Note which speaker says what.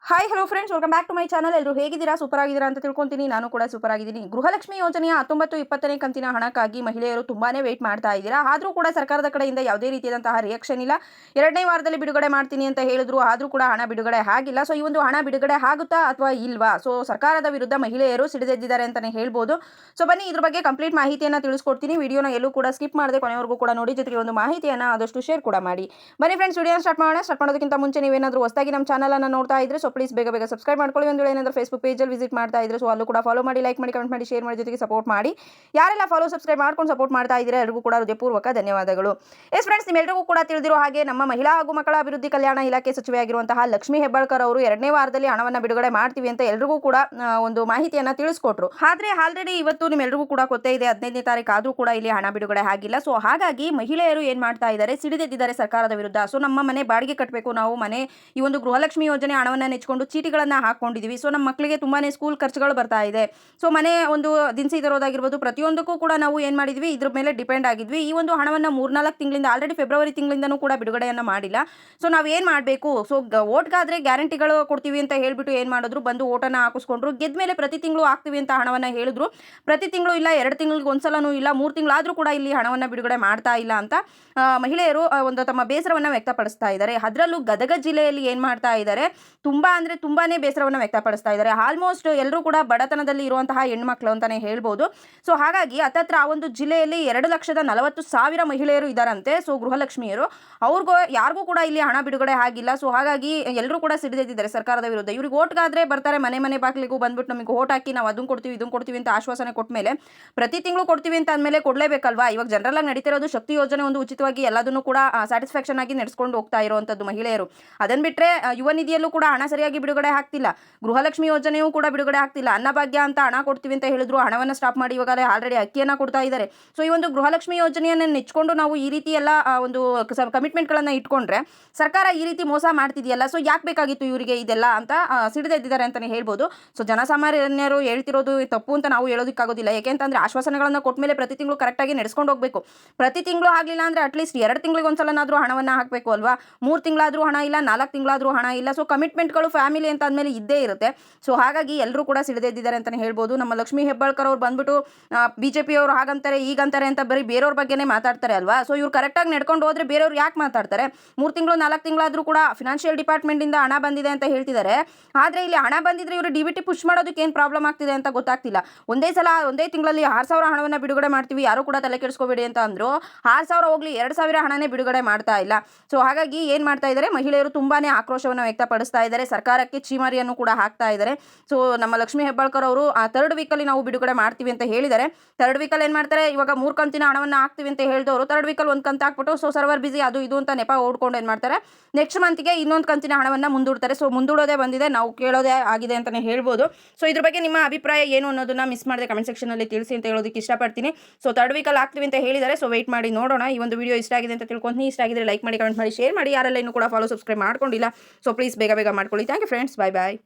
Speaker 1: Hi hello friends, welcome back to my channel. ಎಲ್ಲರೂ ಹೇಗಿದ್ದೀರಾ? Super ಆಗಿದ್ದೀರಾ ಅಂತ ತಿಳ್ಕೊಂತೀನಿ. ನಾನು ಕೂಡ ಸೂಪರ್ ಆಗಿದ್ದೀನಿ. ಗೃಹಲಕ್ಷ್ಮಿ ಯೋಜನೆಯ 19-20ನೇ ಕಂತಿನ ಹಣಕ್ಕಾಗಿ ಮಹಿಳೆಯರು ತುಂಬಾನೇ ವೇಟ್ ಮಾಡ್ತಾ ಇದ್ದೀರಾ. ಆದರೂ ಕೂಡ ಸರ್ಕಾರದ ಕಡೆಯಿಂದ ಯಾವುದೇ ರೀತಿಯಾದಂತಹ ರಿಯಾಕ್ಷನ್ ಇಲ್ಲ. 2ನೇ ವಾರದಲ್ಲಿ ಬಿಡುಗಡೆ ಮಾಡ್ತೀನಿ ಅಂತ ಹೇಳಿದ್ರು, ಆದರೂ ಕೂಡ ಹಣ ಬಿಡುಗಡೆ ಆಗಿಲ್ಲ. ಸೊ ಈ ಒಂದು ಹಣ ಬಿಡುಗಡೆ ಆಗುತ್ತಾ ಅಥವಾ ಇಲ್ವಾ? ಸೊ ಸರ್ಕಾರದ ವಿರುದ್ಧ ಮಹಿಳೆಯರು ಸಿಡಿದೆದ್ದಿದ್ದಾರೆ ಅಂತಾನೆ ಹೇಳ್ಬೋದು. ಸೊ ಬನ್ನಿ ಇದ್ರ ಬಗ್ಗೆ ಕಂಪ್ಲೀಟ್ ಮಾಹಿತಿಯನ್ನು ತಿಳಿಸ್ಕೊಡ್ತೀನಿ. ವಿಡಿಯೋನ ಎಲ್ಲೂ ಕೂಡ ಸ್ಕಿಪ್ ಮಾಡದೆ ಕೊನೆವರೆಗೂ ಕೂಡ ನೋಡಿ, ಜೊತೆಗೆ ಒಂದು ಮಾಹಿತಿಯನ್ನು ಆದಷ್ಟು ಶೇರ್ ಕೂಡ ಮಾಡಿ. ಬನ್ನಿ ಫ್ರೆಂಡ್ಸ್, ವಿಡಿಯೋ ಸ್ಟಾರ್ಟ್ ಮಾಡೋಣ. ಸ್ಟಾರ್ಟ್ ಮಾಡೋದಕ್ಕಿಂತ ಮುಂಚೆ ನೀವೇನಾದರೂ ಹೊಸದಾಗಿ ನಮ್ಮ ಚಾನಲ್ ಅನ್ನು ನೋಡ್ತಾ ಇದ್ರೆ ಪ್ಲೀಸ್ ಬೇಗ ಸಬ್ಸ್ಕ್ರೈಬ್ ಮಾಡ್ಕೊಳ್ಳಿ. ಒಂದು ಏನಾದರೂ ಫೇಸ್ಬುಕ್ ಪೇಜಲ್ಲಿ ವಿಸಿಟ್ ಮಾಡ್ತಾ ಇದ್ರೆ ಅಲ್ಲೂ ಕೂಡ ಫಾಲೋ ಮಾಡಿ, ಲೈಕ್ ಮಾಡಿ, ಕಮೆಂಟ್ ಮಾಡಿ, ಶೇರ್ ಮಾಡಿ, ಜೊತೆಗೆ ಸಪೋರ್ಟ್ ಮಾಡಿ. ಯಾರೆಲ್ಲ ಫಾಲೋ ಸಬ್ಸ್ಕ್ರೈಬ್ ಮಾಡ್ಕೊಂಡು ಸಪೋರ್ಟ್ ಮಾಡ್ತಾ ಇದ್ದೀರಾ ಎಲ್ಲರಿಗೂ ಕೂಡ ಹೃದಯಪೂರ್ವಕ ಧನ್ಯವಾದಗಳು. ಎಸ್ ಫ್ರೆಂಡ್ಸ್, ನಿಮ್ಮೆಲ್ಲರಿಗೂ ಕೂಡ ತಿಳಿದಿರೋ ಹಾಗೆ ನಮ್ಮ ಮಹಿಳಾ ಹಾಗೂ ಮಕ್ಕಳ ಅಭಿವೃದ್ಧಿ ಕಲ್ಯಾಣ ಇಲಾಖೆ ಸಚಿವೆಯಾಗಿರುವಂತಹ ಲಕ್ಷ್ಮೀ ಹೆಬ್ಬಾಳ್ಕರ್ ಅವರು 2ನೇ ವಾರದಲ್ಲಿ ಹಣವನ್ನು ಬಿಡುಗಡೆ ಮಾಡ್ತೀವಿ ಅಂತ ಎಲ್ಲರಿಗೂ ಕೂಡ ಒಂದು ಮಾಹಿತಿಯನ್ನು ತಿಳಿಸ್ಕೊಟ್ರು. ಆದ್ರೆ ಆಲ್ರೆಡಿ ಇವತ್ತು ನಿಮ್ಮೆಲ್ಲರಿಗೂ ಕೂಡ ಗೊತ್ತೇ ಇದೆ, 15ನೇ ತಾರೀಕು ಆದರೂ ಕೂಡ ಇಲ್ಲಿ ಹಣ ಬಿಡುಗಡೆ ಆಗಿಲ್ಲ. ಸೊ ಹಾಗಾಗಿ ಮಹಿಳೆಯರು ಏನ್ ಮಾಡ್ತಾ ಇದ್ದಾರೆ, ಸಿಡಿದೆದ್ದಿದ್ದಾರೆ ಸರ್ಕಾರದ ವಿರುದ್ಧ. ಸೊ ನಮ್ಮ ಮನೆ ಬಾಡಿಗೆ ಕಟ್ಟಬೇಕು, ನಾವು ಮನೆ ಈ ಒಂದು ಗೃಹಲಕ್ಷ್ಮಿ ಯೋಜನೆ ಹಣವನ್ನು ನೆಚ್ಚಿಕೊಂಡು ಚೀಟಿಗಳನ್ನು ಹಾಕೊಂಡಿದೀವಿ. ಸೊ ನಮ್ಮ ಮಕ್ಕಳಿಗೆ ತುಂಬಾನೇ ಸ್ಕೂಲ್ ಖರ್ಚುಗಳು ಬರ್ತಾ ಇದೆ. ಸೊ ಮನೆ ಒಂದು ದಿನಸಿ ತರೋದಾಗಿರ್ಬೋದು, ಪ್ರತಿಯೊಂದಕ್ಕೂ ಕೂಡ ನಾವು ಏನು ಮಾಡಿದ್ವಿ, ಇದ್ರ ಮೇಲೆ ಡಿಪೆಂಡ್ ಆಗಿದ್ವಿ. ಈ ಒಂದು ಹಣವನ್ನು 3-4 ತಿಂಗಳಿಂದ ಆಲ್ರೆಡಿ ಫೆಬ್ರವರಿ ತಿಂಗಳಿಂದನೂ ಕೂಡ ಬಿಡುಗಡೆಯನ್ನು ಮಾಡಿಲ್ಲ. ಸೊ ನಾವು ಏನು ಮಾಡಬೇಕು? ಸೊ ಓಟ್ಗಾದ್ರೆ ಗ್ಯಾರಂಟಿಗಳು ಕೊಡ್ತೀವಿ ಅಂತ ಹೇಳ್ಬಿಟ್ಟು ಏನು ಮಾಡಿದ್ರು, ಬಂದು ಓಟನ್ನು ಹಾಕಿಸ್ಕೊಂಡ್ರು. ಗೆದ್ದ ಮೇಲೆ ಪ್ರತಿ ತಿಂಗಳು ಹಾಕ್ತೀವಿ ಅಂತ ಹಣವನ್ನು ಹೇಳಿದ್ರು. ಪ್ರತಿ ತಿಂಗಳು ಇಲ್ಲ, 2 ತಿಂಗಳಿಗೆ ಒಂದ್ಸಲನೂ ಇಲ್ಲ, 3 ತಿಂಗಳಾದರೂ ಕೂಡ ಇಲ್ಲಿ ಹಣವನ್ನು ಬಿಡುಗಡೆ ಮಾಡ್ತಾ ಇಲ್ಲ ಅಂತ ಮಹಿಳೆಯರು ಒಂದು ತಮ್ಮ ಬೇಸರವನ್ನು ವ್ಯಕ್ತಪಡಿಸ್ತಾ ಇದ್ದಾರೆ. ಅದರಲ್ಲೂ ಗದಗ ಜಿಲ್ಲೆಯಲ್ಲಿ ಏನು ಮಾಡ್ತಾ ಇದ್ದಾರೆ, ತುಂಬಾನೇ ಬೇಸರವನ್ನು ವ್ಯಕ್ತಪಡಿಸ್ತಾ ಇದ್ದಾರೆ. ಆಲ್ಮೋಸ್ಟ್ ಎಲ್ಲರೂ ಕೂಡ ಬಡತನದಲ್ಲಿ ಇರುವಂತಹ ಹೆಣ್ಮಕ್ಳು ಅಂತಾನೆ ಹೇಳ್ಬೋದು. ಸೊ ಹಾಗಾಗಿ ಹತ್ತತ್ರ ಆ ಒಂದು ಜಿಲ್ಲೆಯಲ್ಲಿ 2,40,000 ಮಹಿಳೆಯರು ಇದ್ದಾರಂತೆ. ಸೊ ಗೃಹಲಕ್ಷ್ಮಿಯರು ಅವ್ರಿಗೂ ಯಾರಿಗೂ ಕೂಡ ಇಲ್ಲಿ ಹಣ ಬಿಡುಗಡೆ ಆಗಿಲ್ಲ. ಸೊ ಹಾಗಾಗಿ ಎಲ್ಲರೂ ಕೂಡ ಸಿಡಿದೆದ್ದಿದ್ದಾರೆ ಸರ್ಕಾರದ ವಿರುದ್ಧ. ಇವ್ರಿಗೆ ಓಟ್ಗಾದ್ರೆ ಬರ್ತಾರೆ, ಮನೆ ಬಾಗಿಲಿಗೂ ಬಂದ್ಬಿಟ್ಟು ನಮಗೆ ಓಟ್ ಹಾಕಿ ನಾವು ಅದನ್ನು ಕೊಡ್ತೀವಿ ಅಂತ ಆಶ್ವಾಸನೆ ಕೊಟ್ಟ ಮೇಲೆ ಪ್ರತಿ ತಿಂಗಳು ಕೊಡ್ತೀವಿ ಅಂತ ಅಂದಮೇಲೆ ಕೊಡಲೇಬೇಕಲ್ವಾ? ಇವಾಗ ಜನರಲ್ ಆಗಿ ನಡೀತಿರೋದು ಶಕ್ತಿ ಯೋಜನೆ, ಒಂದು ಉಚಿತವಾಗಿ ಎಲ್ಲದನ್ನು ಕೂಡ ಸ್ಯಾಟಿಸ್ಫ್ಯಾಕ್ಷನ್ ಆಗಿ ನಡೆಸ್ಕೊಂಡು ಹೋಗ್ತಾ ಇರುವಂತದ್ದು ಮಹಿಳೆಯರು. ಅದನ್ನ ಬಿಟ್ಟರೆ ಯುವ ನಿಧಿಯಲ್ಲೂ ಕೂಡ ಹಣ ಸರಿಯಾಗಿ ಬಿಡುಗಡೆ ಆಗ್ತಿಲ್ಲ, ಗೃಹಲಕ್ಷ್ಮಿ ಯೋಜನೆಯೂ ಕೂಡ ಬಿಡುಗಡೆ ಆಗ್ತಿಲ್ಲ. ಅನ್ನಭಾಗ್ಯ ಅಂತ ಹಣ ಕೊಡ್ತೀವಿ ಅಂತ ಹೇಳಿದ್ರು, ಹಣವನ್ನು ಸ್ಟಾಪ್ ಮಾಡಿ ಇವಾಗಲೇ ಆಲ್ರೆಡಿ ಅಕ್ಕಿಯನ್ನು ಕೊಡ್ತಾ ಇದ್ದಾರೆ. ಸೊ ಈ ಒಂದು ಗೃಹಲಕ್ಷ್ಮಿ ಯೋಜನೆಯನ್ನು ನೆಚ್ಕೊಂಡು ನಾವು ಈ ರೀತಿ ಎಲ್ಲ ಒಂದು ಕಮಿಟ್ಮೆಂಟ್ಗಳನ್ನು ಇಟ್ಕೊಂಡ್ರೆ ಸರ್ಕಾರ ಈ ರೀತಿ ಮೋಸ ಮಾಡ್ತಿದೆಯಲ್ಲ, ಸೊ ಯಾಕೆ ಬೇಕಾಗಿತ್ತು ಇವರಿಗೆ ಇದೆಲ್ಲ ಅಂತ ಸಿಡಿದೆದ್ದಿದ್ದಾರೆ ಅಂತಲೇ ಹೇಳ್ಬೋದು. ಸೊ ಜನಸಾಮಾನ್ಯರು ಹೇಳ್ತಿರೋದು ತಪ್ಪು ಅಂತ ನಾವು ಹೇಳೋದಕ್ಕಾಗೋದಿಲ್ಲ. ಯಾಕೆಂತಂದ್ರೆ ಆಶ್ವಾಸನೆಗಳನ್ನು ಕೊಟ್ಟ ಮೇಲೆ ಪ್ರತಿ ತಿಂಗಳು ಕರೆಕ್ಟಾಗಿ ನಡೆಸ್ಕೊಂಡು ಹೋಗಬೇಕು. ಪ್ರತಿ ತಿಂಗಳು ಆಗಲಿಲ್ಲ ಅಂದರೆ ಅಟ್ಲೀಸ್ಟ್ 2 ತಿಂಗಳಿಗೆ ಒಂದ್ಸಲನಾದರೂ ಹಣವನ್ನು ಹಾಕಬೇಕು ಅಲ್ವಾ? 3 ತಿಂಗಳಾದರೂ ಹಣ ಇಲ್ಲ, 4 ತಿಂಗಳಾದರೂ ಹಣ ಇಲ್ಲ. ಸೊ ಕಮಿಟ್ಮೆಂಟ್ಗಳು ಫ್ಯಾಮಿಲಿ ಅಂತ ಅಂದಮೇಲೆ ಇದ್ದೇ ಇರುತ್ತೆ. ಸೊ ಹಾಗಾಗಿ ಎಲ್ಲರೂ ಕೂಡ ಸಿಡಿದೆದ್ದಿದ್ದಾರೆ ಅಂತಲೇ ಹೇಳ್ಬೋದು. ನಮ್ಮ ಲಕ್ಷ್ಮೀ ಹೆಬ್ಬಾಳ್ಕರ್ ಅವ್ರು ಬಂದ್ಬಿಟ್ಟು BJP ಅವರು ಹಾಗಂತಾರೆ ಹೀಗಂತಾರೆ ಅಂತ ಬರೀ ಬೇರೆಯವ್ರ ಬಗ್ಗೆನೇ ಮಾತಾಡ್ತಾರೆ ಅಲ್ವಾ? ಸೊ ಇವ್ರು ಕರೆಕ್ಟಾಗಿ ನಡ್ಕೊಂಡು ಹೋದ್ರೆ ಬೇರೆಯವ್ರು ಯಾಕೆ ಮಾತಾಡ್ತಾರೆ? 3 ತಿಂಗಳು 4 ತಿಂಗಳಾದರೂ ಕೂಡ ಫಿನಾನ್ಷಿಯಲ್ ಡಿಪಾರ್ಟ್ಮೆಂಟಿಂದ ಹಣ ಬಂದಿದೆ ಅಂತ ಹೇಳ್ತಿದ್ದಾರೆ. ಆದರೆ ಇಲ್ಲಿ ಹಣ ಬಂದಿದ್ರೆ ಇವರು DBT ಪುಷ್ ಮಾಡೋದಕ್ಕೆ ಏನು ಪ್ರಾಬ್ಲಮ್ ಆಗ್ತಿದೆ ಅಂತ ಗೊತ್ತಾಗ್ತಿಲ್ಲ. ಒಂದೇ ತಿಂಗಳಲ್ಲಿ 6,000 ಹಣವನ್ನು ಬಿಡುಗಡೆ ಮಾಡ್ತೀವಿ, ಯಾರು ಕೂಡ ತಲೆ ಕೆಡಿಸ್ಕೋಬೇಡಿ ಅಂತ ಅಂದ್ರು. 6,000 ಹೋಗ್ಲಿ, 2,000 ಹಣನೇ ಬಿಡುಗಡೆ ಮಾಡ್ತಾ ಇಲ್ಲ. ಸೊ ಹಾಗಾಗಿ ಏನು ಮಾಡ್ತಾ ಇದ್ದಾರೆ, ಮಹಿಳೆಯರು ತುಂಬಾನೇ ಆಕ್ರೋಶವನ್ನು ವ್ಯಕ್ತಪಡಿಸ್ತಾ ಇದ್ದಾರೆ. ಸರ್ಕಾರಕ್ಕೆ ಚೀಮಾರಿಯನ್ನು ಕೂಡ ಹಾಕ್ತಾ ಇದ್ದಾರೆ. ಸೊ ನಮ್ಮ ಲಕ್ಷ್ಮೀ ಹೆಬ್ಬಾಳ್ಕರ್ ಅವರು 3rd ವೀಕಲ್ಲಿ ನಾವು ಬಿಡುಗಡೆ ಮಾಡ್ತೀವಿ ಅಂತ ಹೇಳಿದ್ದಾರೆ. 3rd ವೀಕಲ್ಲಿ ಏನು ಮಾಡ್ತಾರೆ, ಇವಾಗ 3 ಕಂತಿನ ಹಣವನ್ನು ಹಾಕ್ತೀವಿ ಅಂತ ಹೇಳಿದವರು 3rd ವೀಕಲ್ಲಿ ಒಂದು ಕಂತು ಹಾಕ್ಬಿಟ್ಟು ಸೊ ಸರ್ವರ್ ಬಿಸಿ ಅದು ಇದು ಅಂತ ನೆಪ ಓಡ್ಕೊಂಡು ಏನು ಮಾಡ್ತಾರೆ, ನೆಕ್ಸ್ಟ್ ಮಂತ್ಗೆ ಇನ್ನೊಂದು ಕಂತಿನ ಹಣವನ್ನು ಮುಂದೂಡ್ತಾರೆ. ಸೊ ಮುಂದೂಡೋದೇ ಬಂದಿದೆ, ನಾವು ಕೇಳೋದೇ ಆಗಿದೆ ಅಂತಲೇ ಹೇಳ್ಬೋದು. ಸೊ ಇದ್ರ ಬಗ್ಗೆ ನಿಮ್ಮ ಅಭಿಪ್ರಾಯ ಏನು ಅನ್ನೋದನ್ನ ಮಿಸ್ ಮಾಡದೆ ಕಮೆಂಟ್ ಸೆಕ್ಷನಲ್ಲಿ ತಿಳಿಸಿ ಅಂತ ಹೇಳೋದಕ್ಕೆ ಇಷ್ಟಪಡ್ತೀನಿ. ಸೊ 3rd ವೀಕಲ್ಲಿ ಹಾಕ್ತೀವಿ ಅಂತ ಹೇಳಿದ್ದಾರೆ. ಸೊ ವೆಯ್ಟ್ ಮಾಡಿ ನೋಡೋಣ. ಈ ಒಂದು ವಿಡಿಯೋ ಇಷ್ಟ ಆಗಿದೆ ಅಂತ ತಿಳ್ಕೊಂಡು, ಇಷ್ಟ ಆಗಿದ್ರೆ ಲೈಕ್ ಮಾಡಿ, ಕಮೆಂಟ್ ಮಾಡಿ, ಶೇರ್ ಮಾಡಿ. ಯಾರೆಲ್ಲ ಇನ್ನೂ ಕೂಡ ಫಾಲೋ ಸಬ್ಸ್ಕ್ರೈಬ್ ಮಾಡ್ಕೊಂಡಿಲ್ಲ, ಸೊ ಪ್ಲೀಸ್ ಬೇಗ ಮಾಡ್ಕೊಳ್ಳಿ. Thank you friends, bye.